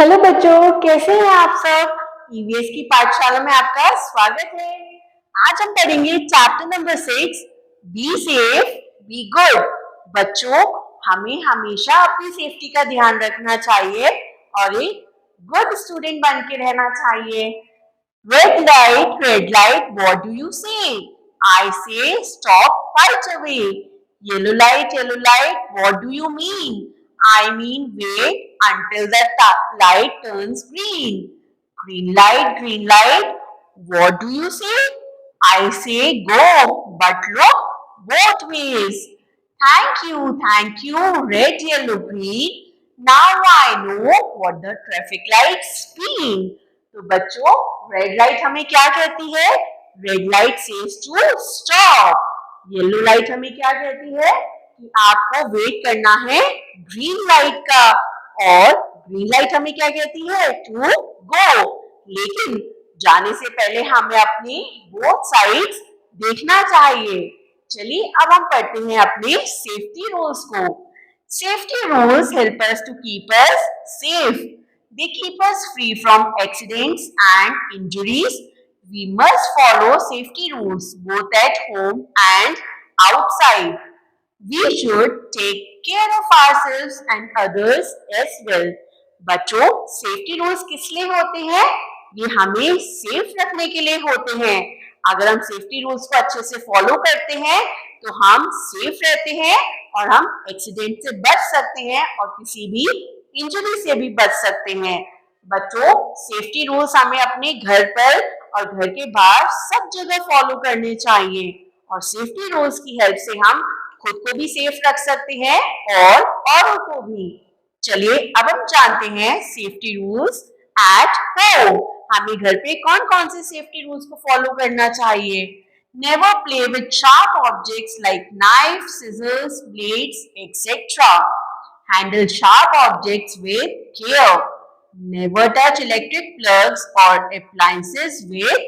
Hello बच्चों, कैसे हैं आप सब। ईवीएस की पाठशाला में आपका स्वागत है। आज हम पढ़ेंगे chapter number 6, be safe be good. बच्चों, हमें हमेशा अपनी सेफ्टी का ध्यान रखना चाहिए और एक गुड स्टूडेंट बन के रहना चाहिए। red light, what do you say? I say stop right away. Yellow light, what do you mean? I mean wait until the light turns green. Green light, what do you say? I say go, but look both ways. Thank you, red, yellow, green. Now I know what the traffic lights mean. तो बच्चों, red light हमें क्या कहती है? Red light says to stop. Yellow light हमें क्या कहती है? कि आपको वेट करना है ग्रीन लाइट का। और ग्रीन लाइट हमें क्या कहती है? To go. लेकिन जाने से पहले हमें अपनी बोथ साइड्स देखना चाहिए। चलिए अब हम पढ़ते हैं अपने सेफ्टी रूल्स को। Safety rules help us to keep us safe. They keep us free from accidents and injuries. We must follow safety rules both at home and outside. We should take care of ourselves and others as well. बच्चों, safety rules किस लिए होते हैं? ये हमें safe रखने के लिए होते हैं। अगर हम सेफ्टी रूल्स को अच्छे से फॉलो करते हैं तो हम सेफ रहते हैं और हम एक्सीडेंट से बच सकते हैं और किसी भी इंजरी से भी बच सकते हैं। बच्चों, सेफ्टी रूल्स हमें अपने घर पर और घर के बाहर सब जगह फॉलो करने चाहिए और सेफ्टी रूल्स की हेल्प से हम खुद को भी सेफ रख सकते हैं और औरों को भी। चलिए अब हम जानते हैं सेफ्टी रूल्स एट होम। हमें घर पे कौन कौन से सेफ्टी रूल्स को फॉलो करना चाहिए? Never play with sharp objects like knife, scissors, blades etcetera. Handle sharp objects with care. Never touch electric plugs or appliances with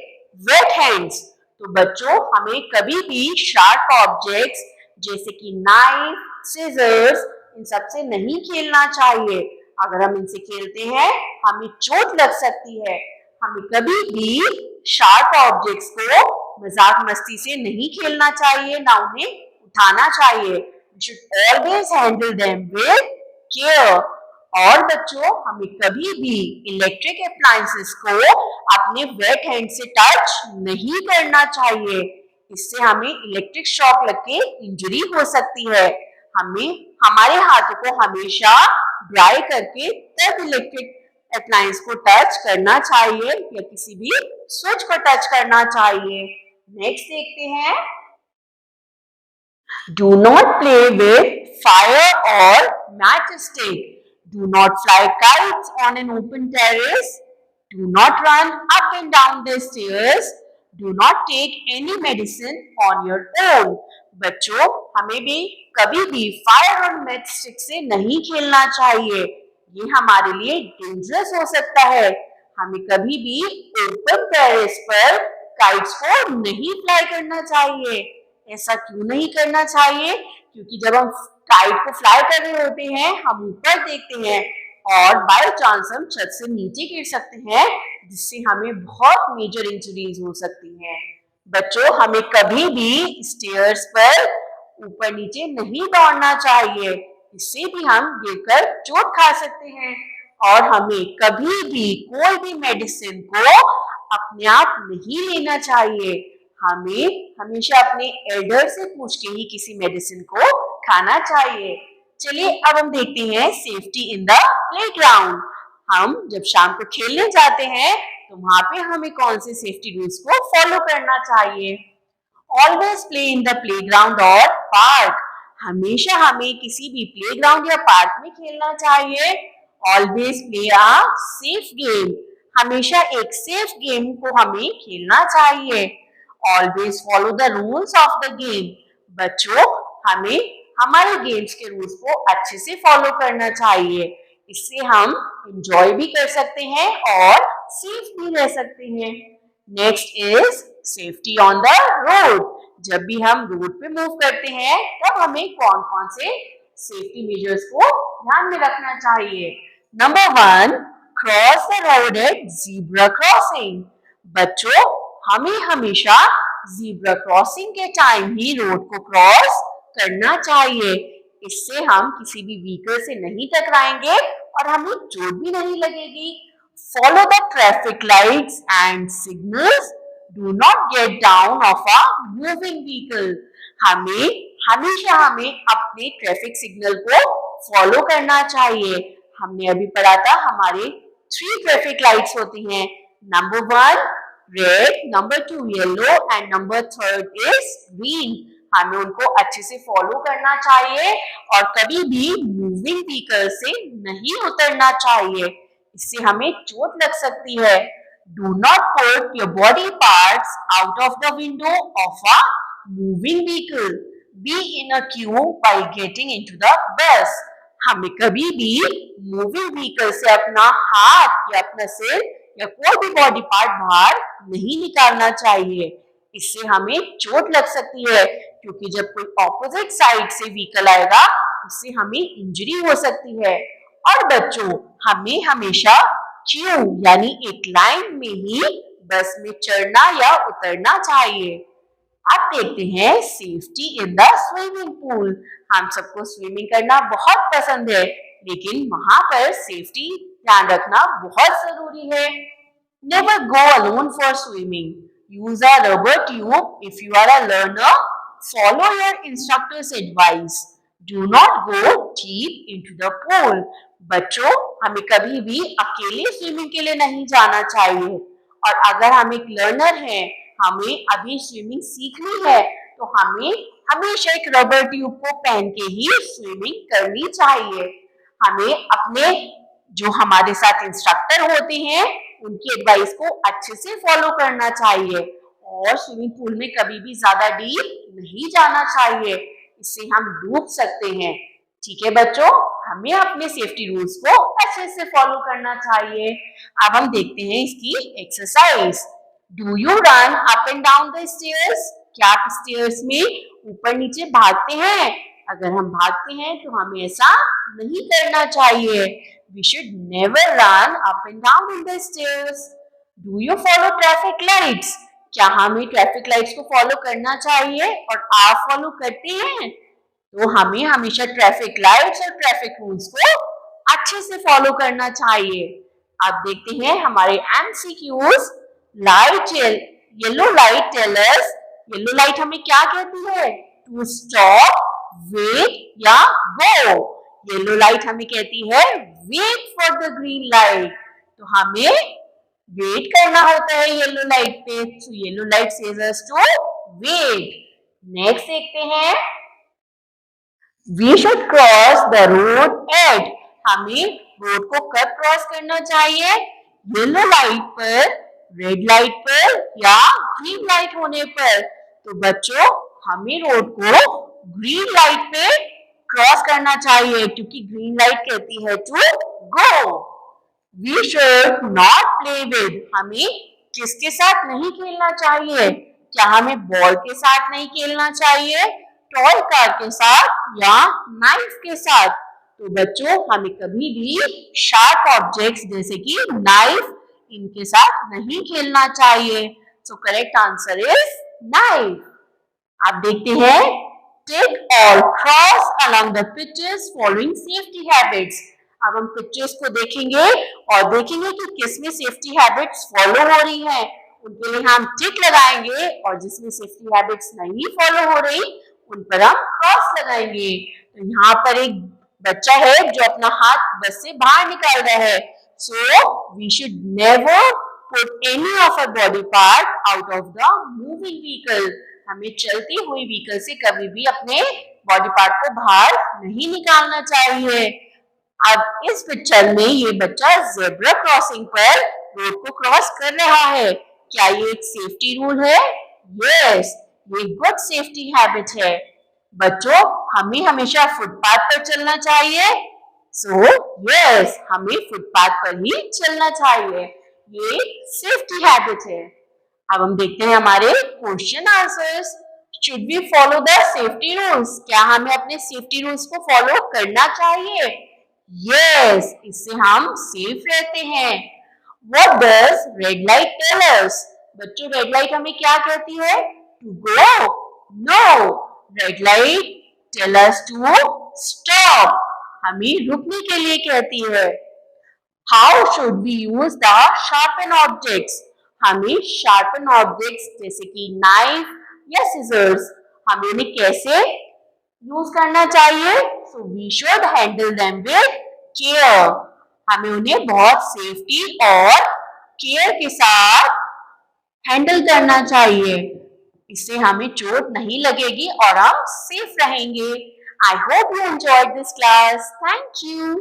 wet hands. तो बच्चों, हमें कभी भी शार्प ऑब्जेक्ट्स जैसे कि नाइफ, सीजर्स, इन सब से नहीं खेलना चाहिए। अगर हम इनसे खेलते हैं हमें चोट लग सकती है। हमें कभी भी शार्प ऑब्जेक्ट्स को मजाक मस्ती से नहीं खेलना चाहिए, ना उन्हें उठाना चाहिए। We should always handle them with care. और बच्चों, हमें कभी भी इलेक्ट्रिक अप्लायंसेस को अपने वेट हैंड से टच नहीं करना चाहिए। इससे हमें इलेक्ट्रिक शॉक लग के इंजरी हो सकती है। हमें हमारे हाथों को हमेशा ड्राई करके तब इलेक्ट्रिक अप्लायंस को टच करना चाहिए या किसी भी स्विच को टच करना चाहिए। नेक्स्ट देखते हैं। Do not play with fire or matchstick. Do not fly kites on an open terrace. Do not run up and down the stairs. Do not take any medicine on your own. बच्चों, हमें भी कभी भी fire और matchstick से नहीं खेलना चाहिए। ये हमारे लिए डेंजरस हो सकता है। हमें कभी भी ओपन टेरेस पर काइट्स को नहीं फ्लाई करना चाहिए। ऐसा क्यों नहीं करना चाहिए? क्योंकि जब हम काइट को फ्लाई कर रहे होते हैं हम ऊपर देखते हैं और बाय चांस हम छत से नीचे गिर सकते हैं, जिससे हमें बहुत मेजर इंजरीज हो सकती हैं। बच्चों, हमें कभी भी स्टेयर्स पर ऊपर नीचे नहीं दौड़ना चाहिए। इससे भी हम गिरकर चोट खा सकते हैं। और हमें कभी भी कोई भी मेडिसिन को अपने आप नहीं लेना चाहिए। हमें हमेशा अपने एल्डर से पूछ के ही किसी मेडिसिन को खाना चाहिए। चलिए अब हम देखते हैं सेफ्टी इन द प्लेग्राउंड। हम जब शाम को खेलने जाते हैं तो वहां पे हमें कौन से सेफ्टी रूल्स को फॉलो करना चाहिए? Always play in the playground और पार्क। हमेशा हमें किसी भी प्लेग्राउंड या पार्क में खेलना चाहिए। Always play a safe game. हमेशा एक सेफ गेम को हमें खेलना चाहिए। Always follow the rules of the game. बच्चों, हमें हमारे गेम्स के रूल्स को अच्छे से फॉलो करना चाहिए। इससे हम एंजॉय भी कर सकते हैं और सेफ भी रह सकते हैं। Next is safety on the road. जब भी हम रोड पे मूव करते हैं तब हमें कौन कौन से सेफ्टी मेजर्स को ध्यान में रखना चाहिए? Number 1, cross the road at zebra crossing. बच्चों, हमें हमेशा ज़ीब्रा क्रॉसिंग के टाइम ही रोड को क्रॉस करना चाहिए। इससे हम किसी भी व्हीकल से नहीं टकराएंगे और हमें चोट भी नहीं लगेगी। Follow the traffic lights and signals. Do not get down of a moving vehicle. हमेशा हमें अपने ट्रैफिक सिग्नल को फॉलो करना चाहिए। हमने अभी पढ़ा था हमारे 3 ट्रैफिक लाइट्स होती हैं। Number 1 red, number 2 yellow and number 3 is green. हमें उनको अच्छे से फॉलो करना चाहिए और कभी भी मूविंग व्हीकल से नहीं उतरना चाहिए, इससे हमें चोट लग सकती है। Do not put your body parts out of the window of a moving vehicle. Be in a queue while getting into the bus. हमें कभी भी मूविंग व्हीकल से अपना हाथ या अपना सिर या कोई भी बॉडी पार्ट बाहर नहीं निकालना चाहिए, इससे हमें चोट लग सकती है, क्योंकि जब कोई ऑपोजिट साइड से व्हीकल आएगा उससे हमें इंजरी हो सकती है। और बच्चों, हमें हमेशा क्यू यानी एक लाइन में ही बस में चढ़ना या उतरना चाहिए। अब देखते हैं safety in the swimming pool. हम सबको स्विमिंग करना बहुत पसंद है, लेकिन वहां पर सेफ्टी ध्यान रखना बहुत जरूरी है। Never go alone for swimming. Use a rubber tube if you are a learner. Follow your instructor's advice. Do not go deep into the pool. बच्चों, हमें कभी भी अकेले स्विमिंग के लिए नहीं जाना चाहिए, और अगर हम एक लर्नर हैं, हमें अभी स्विमिंग सीखनी है, तो हमें हमेशा एक रबर ट्यूब को पहन के ही स्विमिंग करनी चाहिए। हमें अपने जो हमारे साथ इंस्ट्रक्टर होते हैं उनकी एडवाइस को अच्छे से फॉलो करना चाहिए, और स्विमिंग पूल में कभी भी ज्यादा डीप नहीं जाना चाहिए, इससे हम डूब सकते हैं। ठीक है बच्चों, हमें अपने सेफ्टी रूल्स को अच्छे से फॉलो करना चाहिए। अब हम देखते हैं इसकी exercise. Do you run up and down the stairs? क्या आप स्टेयर्स में ऊपर नीचे भागते हैं? अगर हम भागते हैं तो हमें ऐसा नहीं करना चाहिए। We should never run up and down in the stairs. Do you follow traffic lights? क्या हमें ट्रैफिक लाइट्स को फॉलो करना चाहिए और आप फॉलो करते हैं? तो हमें हमेशा ट्रैफिक लाइट्स और ट्रैफिक रूल्स को अच्छे से फॉलो करना चाहिए। अब देखते हैं हमारे MCQs. Light yellow light tell us, yellow light हमें क्या कहती है? टू स्टॉप, वेट या गो। येलो लाइट हमें कहती है wait for the green light, तो हमें वेट करना होता है येलो लाइट पे। So yellow light says us to wait. Next देखते हैं, We should cross the road at, हमें रोड को कब क्रॉस करना चाहिए? येलो लाइट पर, रेड लाइट पर या ग्रीन लाइट होने पर। तो बच्चों, हमें रोड को ग्रीन लाइट पे क्रॉस करना चाहिए, क्योंकि ग्रीन लाइट कहती है to go. We should not play with, हमें किसके साथ नहीं खेलना चाहिए? क्या हमें बॉल के साथ नहीं खेलना चाहिए, टॉय कार के साथ या नाइफ के साथ? तो बच्चों, हमें कभी भी शार्प ऑब्जेक्ट्स जैसे कि नाइफ, इनके साथ नहीं खेलना चाहिए। So correct answer is knife. अब देखते हैं, टेक और cross along the pitches following safety habits. अब हम पिक्चर्स को देखेंगे और देखेंगे कि किसमें सेफ्टी हैबिट्स फॉलो हो रही हैं। उनके लिए हम टिक लगाएंगे, और जिसमें सेफ्टी हैबिट्स नहीं फॉलो हो रही उन पर हम क्रॉस लगाएंगे। तो यहाँ पर एक बच्चा है जो अपना हाथ बस से बाहर निकाल रहा है। So we should never put any of a body part out of the moving vehicle. हमें चलती हुई व्हीकल से कभी भी अपने बॉडी पार्ट को बाहर नहीं निकालना चाहिए। अब इस पिक्चर में ये बच्चा ज़ेब्रा क्रॉसिंग पर रोड को क्रॉस कर रहा है। क्या ये एक सेफ्टी रूल है? यस, ये गुड सेफ्टी हैबिट है। बच्चों, हमें हमेशा फुटपाथ पर चलना चाहिए। सो यस, हमें फुटपाथ पर ही चलना चाहिए। ये सेफ्टी हैबिट है। अब हम देखते हैं हमारे question answers. Should we follow the safety rules? क्या हमें अपने सेफ्टी रूल्स को फॉलो करना चाहिए? यस, इससे हम सेफ रहते हैं। What does red light tell us? बच्चों, रेड लाइट हमें क्या कहती है? To go? No, red light tell us to stop. हमें रुकने के लिए कहती है। How should we use the sharpen objects? हमें sharpen objects जैसे कि knife या scissors, हमें उन्हें कैसे यूज करना चाहिए? So we should handle them with care. हमें उन्हें बहुत सेफ्टी और केयर के साथ हैंडल करना चाहिए। इससे हमें चोट नहीं लगेगी और हम सेफ रहेंगे। I hope you enjoyed this class. Thank you.